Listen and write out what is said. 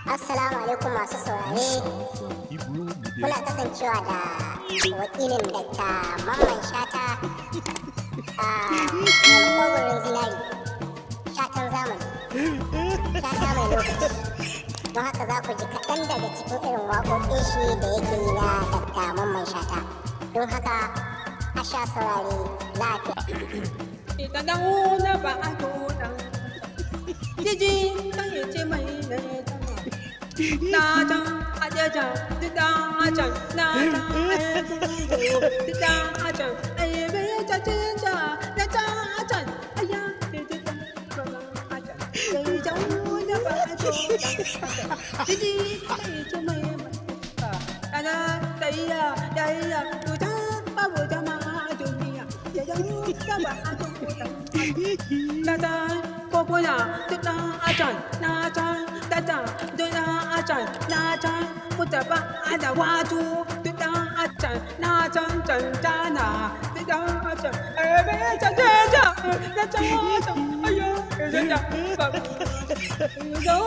Assalamu alaikum masu saurare. Muna kasancewa da wakilin Dr. Mamman Shata a makogoron zinari. Shatan zamani. Shata mai lokaci. Don haka za ku ji kaɗan daga cikin irin waƙoƙin shi da yake yi na Dr. Mamman Shata. Don haka a sha saurare lafiya. Idan da una ba a tona, jiji kan yi ce mai na na can ajaja dida ajan na dida ajan ai be ta ta na ta ajan aya dida ajan sai jan da ba to didi ai to mai ana daiya daiya tuta babu jama'a duniya ya jan da ba to na ta popula dida ajan na ta dada dida ajan na can kuta ba ada watu dida ajan na can tantana dida ajan ebe tantana na can ajan ayo dida ba yo